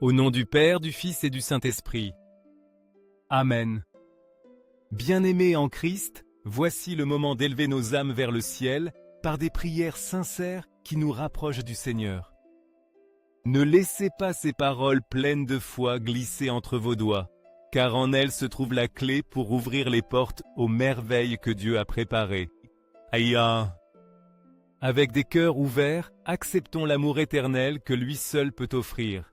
Au nom du Père, du Fils et du Saint-Esprit. Amen. Bien-aimés en Christ, voici le moment d'élever nos âmes vers le ciel par des prières sincères qui nous rapprochent du Seigneur. Ne laissez pas ces paroles pleines de foi glisser entre vos doigts, car en elles se trouve la clé pour ouvrir les portes aux merveilles que Dieu a préparées. Aïe! Avec des cœurs ouverts, acceptons l'amour éternel que lui seul peut offrir.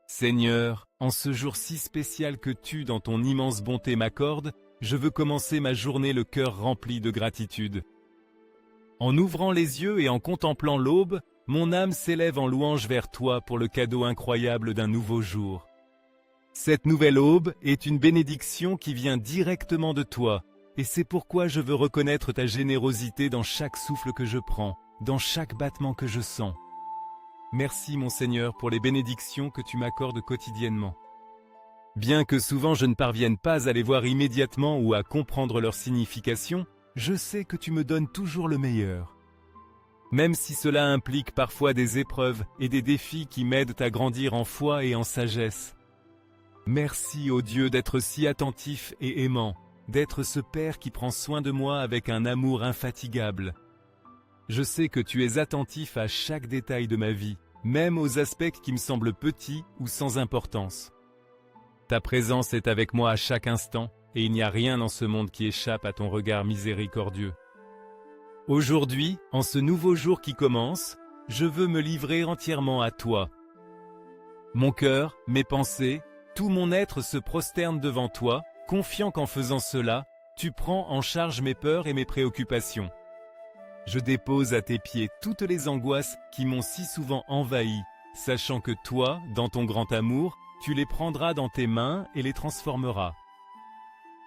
Seigneur, en ce jour si spécial que tu, dans ton immense bonté, m'accordes, je veux commencer ma journée le cœur rempli de gratitude. En ouvrant les yeux et en contemplant l'aube, mon âme s'élève en louange vers toi pour le cadeau incroyable d'un nouveau jour. Cette nouvelle aube est une bénédiction qui vient directement de toi, et c'est pourquoi je veux reconnaître ta générosité dans chaque souffle que je prends, dans chaque battement que je sens. Merci mon Seigneur pour les bénédictions que tu m'accordes quotidiennement. Bien que souvent je ne parvienne pas à les voir immédiatement ou à comprendre leur signification, je sais que tu me donnes toujours le meilleur. Même si cela implique parfois des épreuves et des défis qui m'aident à grandir en foi et en sagesse. Merci ô Dieu d'être si attentif et aimant, d'être ce Père qui prend soin de moi avec un amour infatigable. Je sais que tu es attentif à chaque détail de ma vie, même aux aspects qui me semblent petits ou sans importance. Ta présence est avec moi à chaque instant, et il n'y a rien dans ce monde qui échappe à ton regard miséricordieux. Aujourd'hui, en ce nouveau jour qui commence, je veux me livrer entièrement à toi. Mon cœur, mes pensées, tout mon être se prosterne devant toi, confiant qu'en faisant cela, tu prends en charge mes peurs et mes préoccupations. Je dépose à tes pieds toutes les angoisses qui m'ont si souvent envahi, sachant que toi, dans ton grand amour, tu les prendras dans tes mains et les transformeras.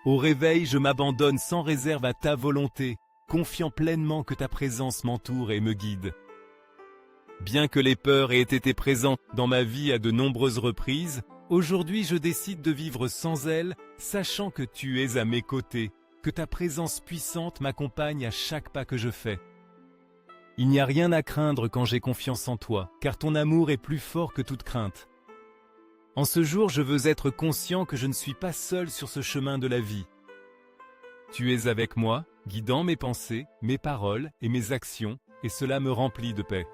Au réveil, je m'abandonne sans réserve à ta volonté, confiant pleinement que ta présence m'entoure et me guide. Bien que les peurs aient été présentes dans ma vie à de nombreuses reprises, aujourd'hui je décide de vivre sans elles, sachant que tu es à mes côtés, que ta présence puissante m'accompagne à chaque pas que je fais. Il n'y a rien à craindre quand j'ai confiance en toi, car ton amour est plus fort que toute crainte. En ce jour, je veux être conscient que je ne suis pas seul sur ce chemin de la vie. Tu es avec moi, guidant mes pensées, mes paroles et mes actions, et cela me remplit de paix.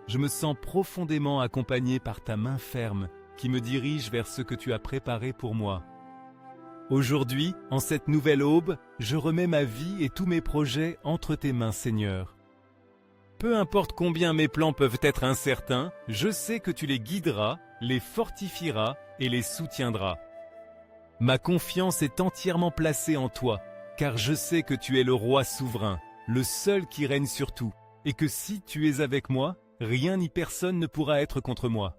Je me sens profondément accompagné par ta main ferme, qui me dirige vers ce que tu as préparé pour moi. Aujourd'hui, en cette nouvelle aube, je remets ma vie et tous mes projets entre tes mains, Seigneur. Peu importe combien mes plans peuvent être incertains, je sais que tu les guideras, les fortifieras et les soutiendras. Ma confiance est entièrement placée en toi, car je sais que tu es le roi souverain, le seul qui règne sur tout, et que si tu es avec moi, rien ni personne ne pourra être contre moi.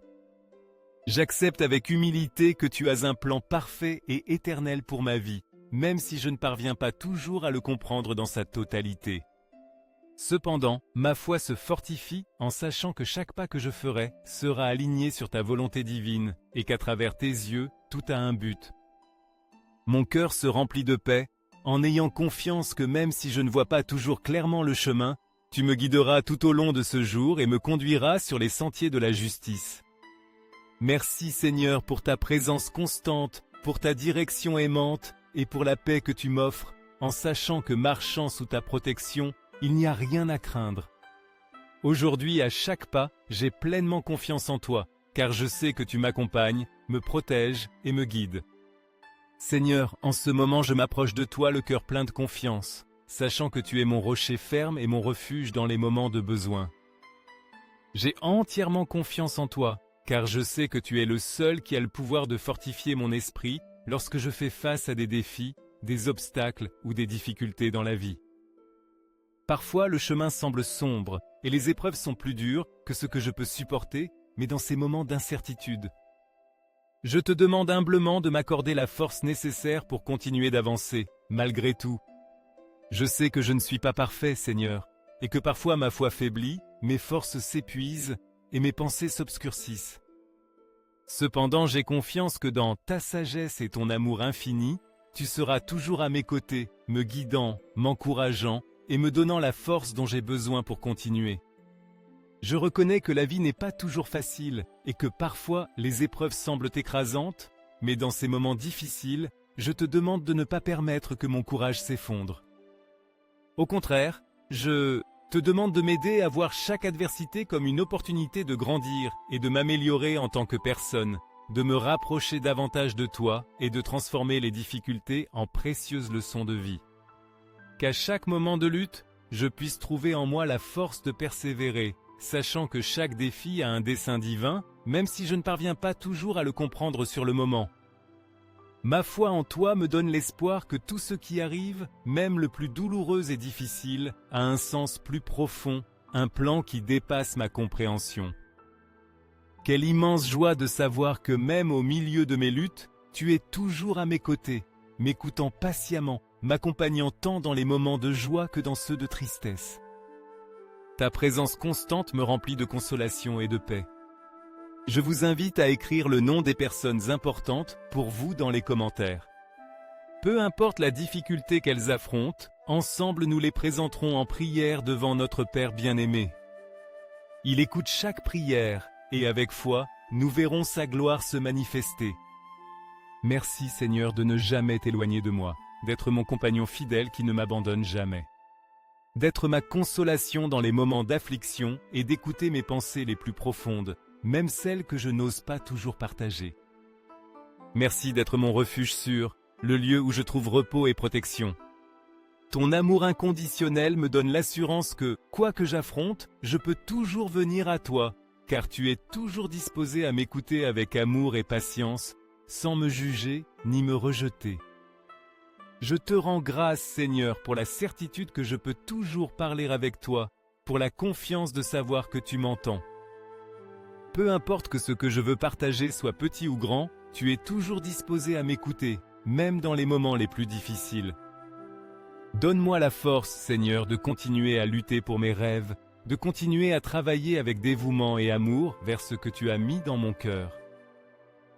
J'accepte avec humilité que tu as un plan parfait et éternel pour ma vie, même si je ne parviens pas toujours à le comprendre dans sa totalité. Cependant, ma foi se fortifie en sachant que chaque pas que je ferai sera aligné sur ta volonté divine et qu'à travers tes yeux, tout a un but. Mon cœur se remplit de paix en ayant confiance que même si je ne vois pas toujours clairement le chemin, tu me guideras tout au long de ce jour et me conduiras sur les sentiers de la justice. Merci Seigneur pour ta présence constante, pour ta direction aimante et pour la paix que tu m'offres en sachant que marchant sous ta protection, il n'y a rien à craindre. Aujourd'hui, à chaque pas, j'ai pleinement confiance en toi, car je sais que tu m'accompagnes, me protèges et me guides. Seigneur, en ce moment, je m'approche de toi le cœur plein de confiance, sachant que tu es mon rocher ferme et mon refuge dans les moments de besoin. J'ai entièrement confiance en toi, car je sais que tu es le seul qui a le pouvoir de fortifier mon esprit lorsque je fais face à des défis, des obstacles ou des difficultés dans la vie. Parfois, le chemin semble sombre et les épreuves sont plus dures que ce que je peux supporter, mais dans ces moments d'incertitude. Je te demande humblement de m'accorder la force nécessaire pour continuer d'avancer, malgré tout. Je sais que je ne suis pas parfait, Seigneur, et que parfois ma foi faiblit, mes forces s'épuisent et mes pensées s'obscurcissent. Cependant, j'ai confiance que dans ta sagesse et ton amour infini, tu seras toujours à mes côtés, me guidant, m'encourageant, et me donnant la force dont j'ai besoin pour continuer. Je reconnais que la vie n'est pas toujours facile et que parfois les épreuves semblent écrasantes, mais dans ces moments difficiles, je te demande de ne pas permettre que mon courage s'effondre. Au contraire, je te demande de m'aider à voir chaque adversité comme une opportunité de grandir et de m'améliorer en tant que personne, de me rapprocher davantage de toi et de transformer les difficultés en précieuses leçons de vie. Qu'à chaque moment de lutte, je puisse trouver en moi la force de persévérer, sachant que chaque défi a un dessein divin, même si je ne parviens pas toujours à le comprendre sur le moment. Ma foi en toi me donne l'espoir que tout ce qui arrive, même le plus douloureux et difficile, a un sens plus profond, un plan qui dépasse ma compréhension. Quelle immense joie de savoir que même au milieu de mes luttes, tu es toujours à mes côtés, m'écoutant patiemment, m'accompagnant tant dans les moments de joie que dans ceux de tristesse. Ta présence constante me remplit de consolation et de paix. Je vous invite à écrire le nom des personnes importantes pour vous dans les commentaires. Peu importe la difficulté qu'elles affrontent, ensemble nous les présenterons en prière devant notre Père bien-aimé. Il écoute chaque prière et avec foi, nous verrons sa gloire se manifester. Merci Seigneur de ne jamais t'éloigner de moi, d'être mon compagnon fidèle qui ne m'abandonne jamais. D'être ma consolation dans les moments d'affliction et d'écouter mes pensées les plus profondes, même celles que je n'ose pas toujours partager. Merci d'être mon refuge sûr, le lieu où je trouve repos et protection. Ton amour inconditionnel me donne l'assurance que, quoi que j'affronte, je peux toujours venir à toi, car tu es toujours disposé à m'écouter avec amour et patience, sans me juger ni me rejeter. Je te rends grâce, Seigneur, pour la certitude que je peux toujours parler avec toi, pour la confiance de savoir que tu m'entends. Peu importe que ce que je veux partager soit petit ou grand, tu es toujours disposé à m'écouter, même dans les moments les plus difficiles. Donne-moi la force, Seigneur, de continuer à lutter pour mes rêves, de continuer à travailler avec dévouement et amour vers ce que tu as mis dans mon cœur.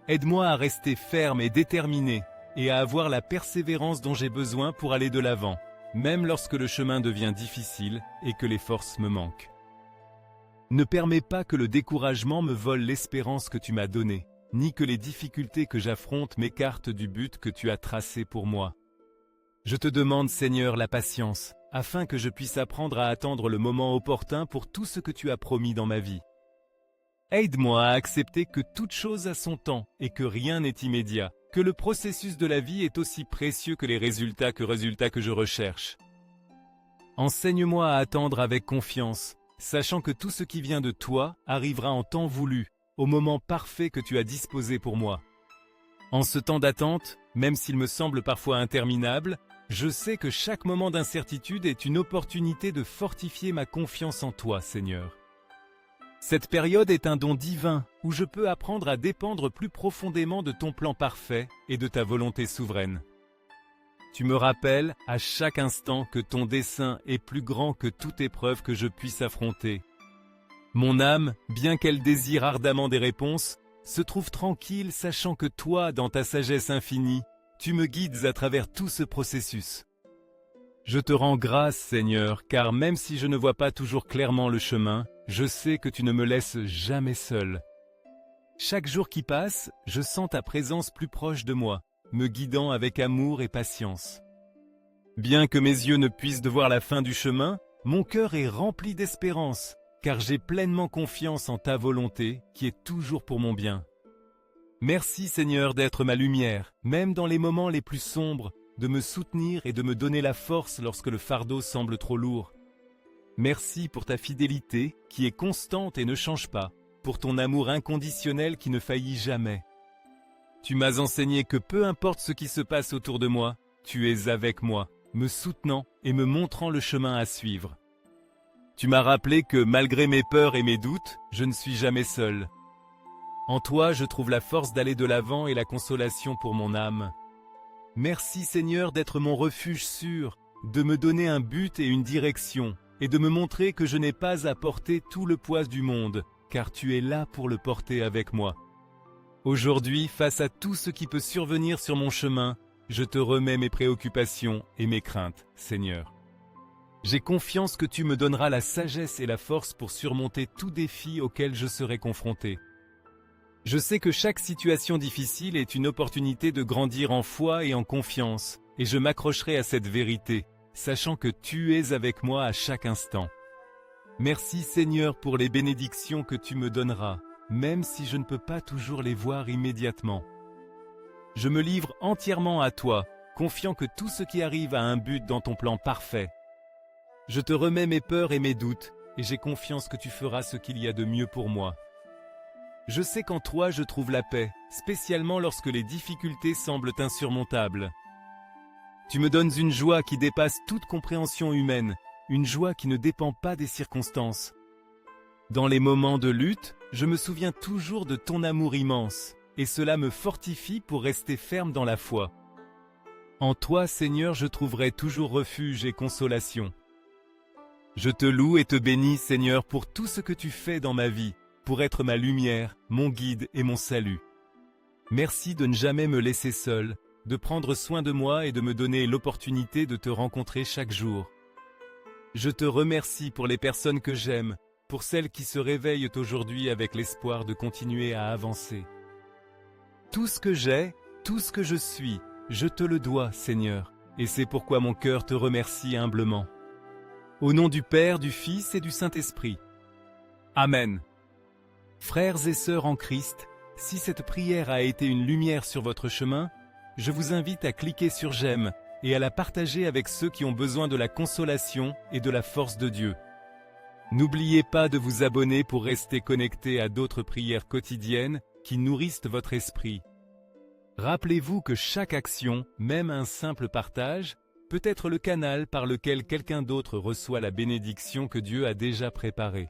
Aide-moi à rester ferme et déterminé, et à avoir la persévérance dont j'ai besoin pour aller de l'avant, même lorsque le chemin devient difficile et que les forces me manquent. Ne permets pas que le découragement me vole l'espérance que tu m'as donnée, ni que les difficultés que j'affronte m'écartent du but que tu as tracé pour moi. Je te demande, Seigneur, la patience, afin que je puisse apprendre à attendre le moment opportun pour tout ce que tu as promis dans ma vie. Aide-moi à accepter que toute chose a son temps et que rien n'est immédiat, que le processus de la vie est aussi précieux que les résultats que je recherche. Enseigne-moi à attendre avec confiance, sachant que tout ce qui vient de toi arrivera en temps voulu, au moment parfait que tu as disposé pour moi. En ce temps d'attente, même s'il me semble parfois interminable, je sais que chaque moment d'incertitude est une opportunité de fortifier ma confiance en toi, Seigneur. Cette période est un don divin où je peux apprendre à dépendre plus profondément de ton plan parfait et de ta volonté souveraine. Tu me rappelles à chaque instant que ton dessein est plus grand que toute épreuve que je puisse affronter. Mon âme, bien qu'elle désire ardemment des réponses, se trouve tranquille sachant que toi, dans ta sagesse infinie, tu me guides à travers tout ce processus. Je te rends grâce, Seigneur, car même si je ne vois pas toujours clairement le chemin, je sais que tu ne me laisses jamais seul. Chaque jour qui passe, je sens ta présence plus proche de moi, me guidant avec amour et patience. Bien que mes yeux ne puissent voir la fin du chemin, mon cœur est rempli d'espérance, car j'ai pleinement confiance en ta volonté, qui est toujours pour mon bien. Merci Seigneur d'être ma lumière, même dans les moments les plus sombres, de me soutenir et de me donner la force lorsque le fardeau semble trop lourd. Merci pour ta fidélité, qui est constante et ne change pas, pour ton amour inconditionnel qui ne faillit jamais. Tu m'as enseigné que peu importe ce qui se passe autour de moi, tu es avec moi, me soutenant et me montrant le chemin à suivre. Tu m'as rappelé que malgré mes peurs et mes doutes, je ne suis jamais seul. En toi, je trouve la force d'aller de l'avant et la consolation pour mon âme. Merci Seigneur d'être mon refuge sûr, de me donner un but et une direction, et de me montrer que je n'ai pas à porter tout le poids du monde, car tu es là pour le porter avec moi. Aujourd'hui, face à tout ce qui peut survenir sur mon chemin, je te remets mes préoccupations et mes craintes, Seigneur. J'ai confiance que tu me donneras la sagesse et la force pour surmonter tout défi auquel je serai confronté. Je sais que chaque situation difficile est une opportunité de grandir en foi et en confiance, et je m'accrocherai à cette vérité, sachant que tu es avec moi à chaque instant. Merci Seigneur pour les bénédictions que tu me donneras, même si je ne peux pas toujours les voir immédiatement. Je me livre entièrement à toi, confiant que tout ce qui arrive a un but dans ton plan parfait. Je te remets mes peurs et mes doutes, et j'ai confiance que tu feras ce qu'il y a de mieux pour moi. Je sais qu'en toi je trouve la paix, spécialement lorsque les difficultés semblent insurmontables. Tu me donnes une joie qui dépasse toute compréhension humaine, une joie qui ne dépend pas des circonstances. Dans les moments de lutte, je me souviens toujours de ton amour immense, et cela me fortifie pour rester ferme dans la foi. En toi, Seigneur, je trouverai toujours refuge et consolation. Je te loue et te bénis, Seigneur, pour tout ce que tu fais dans ma vie, pour être ma lumière, mon guide et mon salut. Merci de ne jamais me laisser seul, de prendre soin de moi et de me donner l'opportunité de te rencontrer chaque jour. Je te remercie pour les personnes que j'aime, pour celles qui se réveillent aujourd'hui avec l'espoir de continuer à avancer. Tout ce que j'ai, tout ce que je suis, je te le dois, Seigneur, et c'est pourquoi mon cœur te remercie humblement. Au nom du Père, du Fils et du Saint-Esprit. Amen. Frères et sœurs en Christ, si cette prière a été une lumière sur votre chemin, je vous invite à cliquer sur j'aime et à la partager avec ceux qui ont besoin de la consolation et de la force de Dieu. N'oubliez pas de vous abonner pour rester connecté à d'autres prières quotidiennes qui nourrissent votre esprit. Rappelez-vous que chaque action, même un simple partage, peut être le canal par lequel quelqu'un d'autre reçoit la bénédiction que Dieu a déjà préparée.